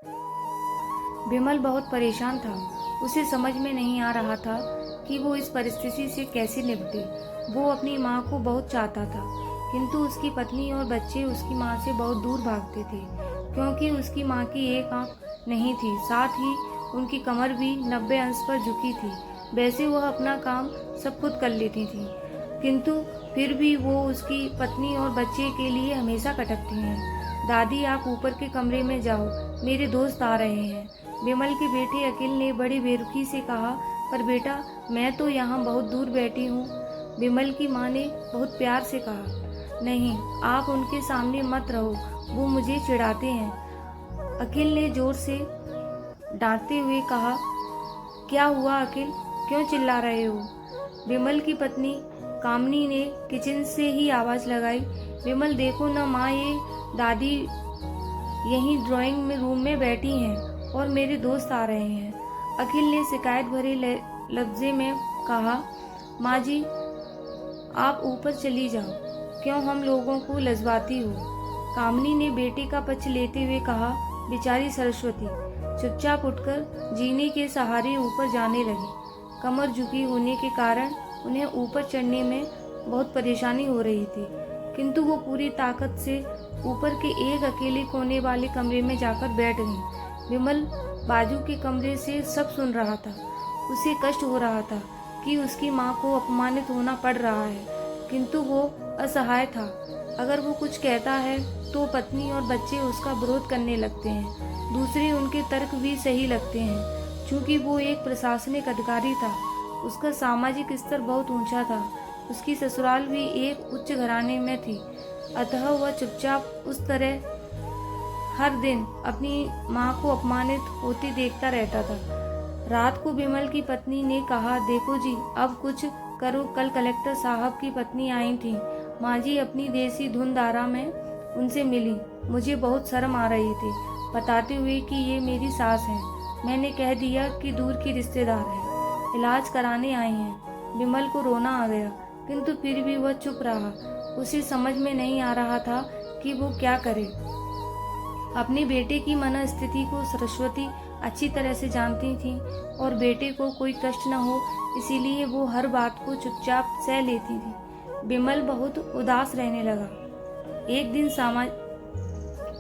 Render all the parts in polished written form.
विमल बहुत परेशान था। उसे समझ में नहीं आ रहा था कि वो इस परिस्थिति से कैसे निपटे। वो अपनी माँ को बहुत चाहता था, किंतु उसकी पत्नी और बच्चे उसकी माँ से बहुत दूर भागते थे, क्योंकि उसकी माँ की एक आंख नहीं थी, साथ ही उनकी कमर भी 90 अंश पर झुकी थी। वैसे वह अपना काम सब खुद कर लेती थी, किंतु फिर भी वो उसकी पत्नी और बच्चे के लिए हमेशा कटकती हैं। दादी, आप ऊपर के कमरे में जाओ, मेरे दोस्त आ रहे हैं। विमल के बेटे अखिल ने बड़ी बेरुखी से कहा, पर बेटा, मैं तो यहाँ बहुत दूर बैठी हूँ। विमल की माँ ने बहुत प्यार से कहा, नहीं, आप उनके सामने मत रहो, वो मुझे चिढ़ाते हैं। अखिल ने जोर से डांटते हुए कहा, क्या हुआ अखिल, क्यों चिल्ला रहे हो? विमल की पत्नी कामनी ने किचन से ही आवाज लगाई, विमल देखो ना माँ, ये दादी यहीं ड्राइंग में रूम में बैठी हैं और मेरे दोस्त आ रहे हैं। अखिल ने शिकायत भरे लफ्जे में कहा, माँ जी, आप ऊपर चली जाओ, क्यों हम लोगों को लजवाती हो? कामनी ने बेटे का पक्ष लेते हुए कहा, बेचारी सरस्वती चुपचाप उठकर जीने के सहारे ऊपर जाने लगी। कमर झुकी होने के कारण उन्हें ऊपर चढ़ने में बहुत परेशानी हो रही थी, किंतु वो पूरी ताकत से ऊपर के एक अकेले कोने वाले कमरे में जाकर बैठ गई। विमल बाजू के कमरे से सब सुन रहा था। उसे कष्ट हो रहा था कि उसकी माँ को अपमानित होना पड़ रहा है, किंतु वो असहाय था। अगर वो कुछ कहता है तो पत्नी और बच्चे उसका विरोध करने लगते हैं। दूसरे उनके तर्क भी सही लगते हैं। चूंकि वो एक प्रशासनिक अधिकारी था, उसका सामाजिक स्तर बहुत ऊंचा था। उसकी ससुराल भी एक उच्च घराने में थी, अतः वह चुपचाप उस तरह हर दिन अपनी माँ को अपमानित होती देखता रहता था। रात को विमल की पत्नी ने कहा, देखो जी, अब कुछ करो, कल कलेक्टर साहब की पत्नी आई थी। माँ जी अपनी देसी धुन धारा में उनसे मिली, मुझे बहुत शर्म आ रही थी, बताते हुए कि ये मेरी सास है। मैंने कह दिया कि दूर की रिश्तेदार है, इलाज कराने आई हैं। विमल को रोना आ गया, किंतु फिर भी वह चुप रहा। उसे समझ में नहीं आ रहा था कि वो क्या करे। अपने बेटे की मनस्थिति को सरस्वती अच्छी तरह से जानती थी और बेटे को कोई कष्ट न हो, इसीलिए वो हर बात को चुपचाप सह लेती थी। विमल बहुत उदास रहने लगा। एक दिन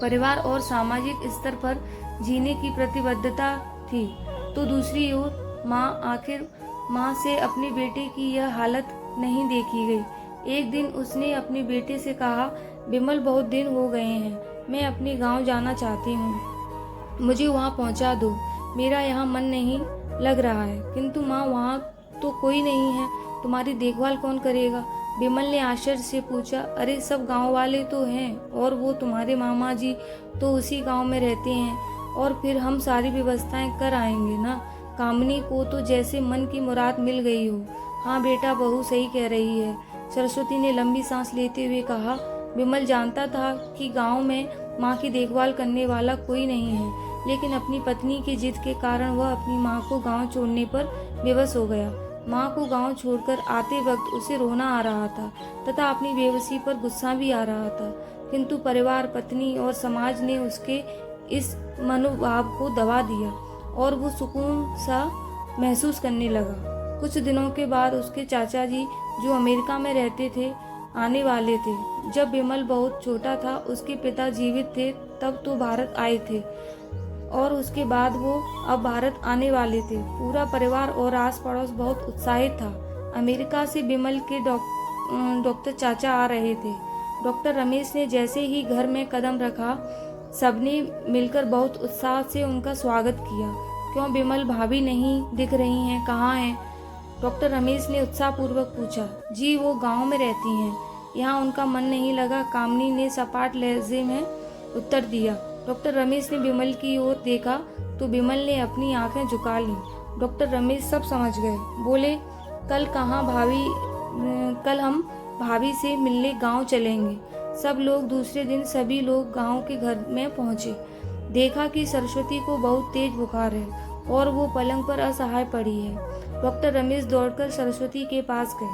परिवार और सामाजिक स्तर पर जीने की प्रतिबद्धता थी, तो दूसरी ओर माँ से अपने बेटे की यह हालत नहीं देखी गई। एक दिन उसने अपने बेटे से कहा, विमल, बहुत दिन हो गए हैं, मैं अपने गांव जाना चाहती हूँ, मुझे वहाँ पहुँचा दो। मेरा यहाँ मन नहीं लग रहा है। किंतु माँ, वहाँ तो कोई नहीं है, तुम्हारी देखभाल कौन करेगा? विमल ने आश्चर्य से पूछा, अरे सब गांव वाले तो हैं, और वो तुम्हारे मामा जी तो उसी गांव में रहते हैं, और फिर हम सारी व्यवस्थाएं कर आएंगे ना। कामनी को तो जैसे मन की मुराद मिल गई हो। हाँ बेटा, बहू सही कह रही है, सरस्वती ने लंबी सांस लेते हुए कहा। विमल जानता था कि गांव में माँ की देखभाल करने वाला कोई नहीं है, लेकिन अपनी पत्नी की जिद के कारण वह अपनी माँ को गांव छोड़ने पर विवश हो गया। माँ को गांव छोड़कर आते वक्त उसे रोना आ रहा था तथा अपनी बेबसी पर गुस्सा भी आ रहा था, किंतु परिवार, पत्नी और समाज ने उसके इस मनोभाव को दबा दिया और वो सुकून सा महसूस करने लगा। कुछ दिनों के बाद उसके चाचा जी, जो अमेरिका में रहते थे, आने वाले थे। जब विमल बहुत छोटा था, उसके पिता जीवित थे, तब तो भारत आए थे, और उसके बाद वो अब भारत आने वाले थे। पूरा परिवार और आस पड़ोस बहुत उत्साहित था। अमेरिका से विमल के डॉक्टर चाचा आ रहे थे। डॉक्टर रमेश ने जैसे ही घर में कदम रखा, सबने मिलकर बहुत उत्साह से उनका स्वागत किया। क्यों विमल, भाभी नहीं दिख रही हैं, कहाँ हैं? डॉक्टर रमेश ने उत्साहपूर्वक पूछा। जी, वो गांव में रहती हैं, यहाँ उनका मन नहीं लगा, कामनी ने सपाट लहजे में उत्तर दिया। डॉक्टर रमेश ने विमल की ओर देखा तो विमल ने अपनी आंखें झुका ली। डॉक्टर रमेश सब समझ गए। बोले, कल हम भाभी से मिलने गांव चलेंगे। सब लोग दूसरे दिन सभी लोग गांव के घर में पहुंचे। देखा कि सरस्वती को बहुत तेज बुखार है और वो पलंग पर असहाय पड़ी है। डॉक्टर रमेश दौड़कर सरस्वती के पास गए,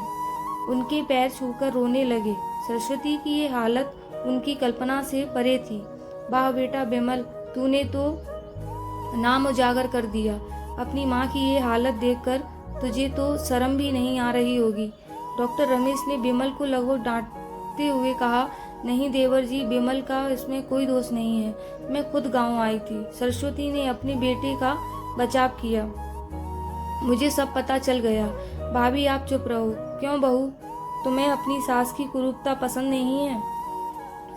उनके पैर छूकर रोने लगे। सरस्वती की ये हालत उनकी कल्पना से परे थी। वाह बेटा विमल, तूने तो नाम उजागर कर दिया। अपनी माँ की ये हालत देखकर तुझे तो शर्म भी नहीं आ रही होगी। डॉक्टर रमेश ने बिमल को लगभग डांटते हुए कहा, नहीं देवर जी, बिमल का इसमें कोई दोष नहीं है। मैं खुद गांव आई थी। सरस्वती ने अपने बेटे का बचाव किया। मुझे सब पता चल गया। भाभी आप चुप रहो। क्यों बहू, तुम्हें अपनी सास की कुरूपता पसंद नहीं है?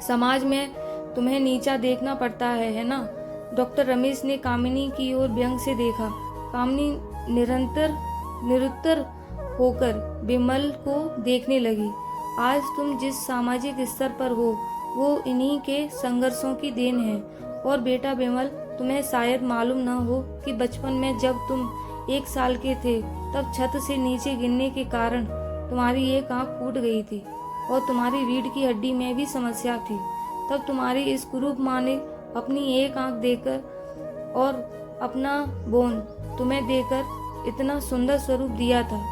समाज में तुम्हें नीचा देखना पड़ता है ना? डॉक्टर रमेश ने कामिनी की ओर व्यंग से देखा। कामिनी निरुत्तर होकर बिमल को देखने लगी। आज तुम जिस सामाजिक स्तर पर हो वो इन्हीं के संघर्षों की देन है। और बेटा बिमल, तुम्हें शायद मालूम न हो कि बचपन में जब तुम 1 साल के थे तब छत से नीचे गिरने के कारण तुम्हारी एक आंख फूट गई थी और तुम्हारी रीढ़ की हड्डी में भी समस्या थी। तब तुम्हारी इस कुरूप माँ ने अपनी एक आंख देकर और अपना बोन तुम्हें देकर इतना सुंदर स्वरूप दिया था।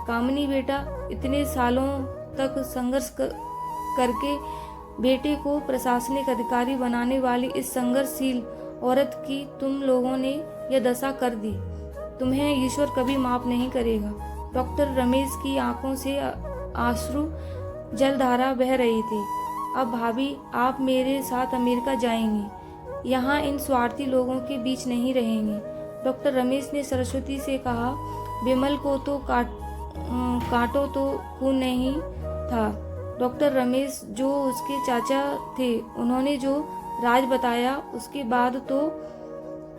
कामिनी बेटा, इतने सालों तक संघर्ष करके बेटे को प्रशासनिक अधिकारी बनाने वाली इस संघर्षशील औरत की तुम लोगों ने यह दशा कर दी। तुम्हें ईश्वर कभी माफ नहीं करेगा। डॉक्टर रमेश की आंखों से आंसू जलधारा बह रही थी। अब भाभी, आप मेरे साथ अमेरिका जाएंगी, यहाँ इन स्वार्थी लोगों के बीच नहीं रहेंगे। डॉक्टर रमेश ने सरस्वती से कहा, बिमल को तो काटो तो खून नहीं था। डॉक्टर रमेश जो उसके चाचा थे, उन्होंने जो राज बताया उसके बाद तो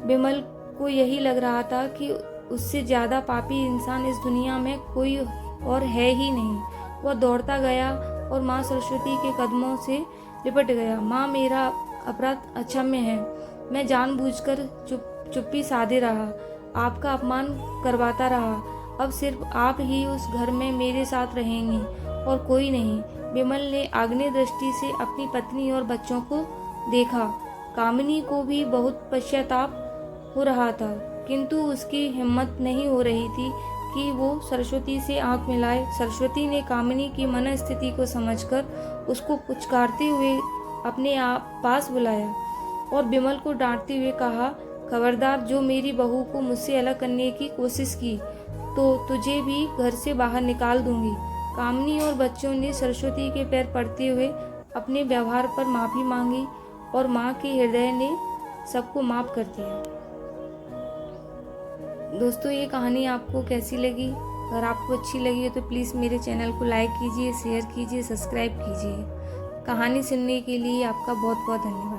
बिमल को यही लग रहा था कि उससे ज्यादा पापी इंसान इस दुनिया में कोई और है ही नहीं। वह दौड़ता गया और माँ सरस्वती के कदमों से लिपट गया। माँ, मेरा अपराध अक्षम्य है। मैं जानबूझकर चुप्पी साधे रहा, आपका अपमान करवाता रहा। अब सिर्फ आप ही उस घर में मेरे साथ रहेंगी और कोई नहीं। बिमल ने आग्नेय दृष्टि से अपनी पत्नी और बच्चों को देखा। कामिनी को भी बहुत पश्चाताप हो रहा था, किंतु उसकी हिम्मत नहीं हो रही थी कि वो सरस्वती से आंख मिलाए। सरस्वती ने कामिनी की मनस्थिति को समझकर उसको पुचकारते हुए अपने आप पास बुलाया और बिमल को डांटते हुए कहा, खबरदार, जो मेरी बहू को मुझसे अलग करने की कोशिश की तो तुझे भी घर से बाहर निकाल दूंगी। कामिनी और बच्चों ने सरस्वती के पैर पड़ते हुए अपने व्यवहार पर माफी मांगी और माँ के हृदय ने सबको माफ कर दिया। दोस्तों, ये कहानी आपको कैसी लगी? अगर आपको अच्छी लगी है तो प्लीज़ मेरे चैनल को लाइक कीजिए, शेयर कीजिए, सब्सक्राइब कीजिए। कहानी सुनने के लिए आपका बहुत बहुत धन्यवाद।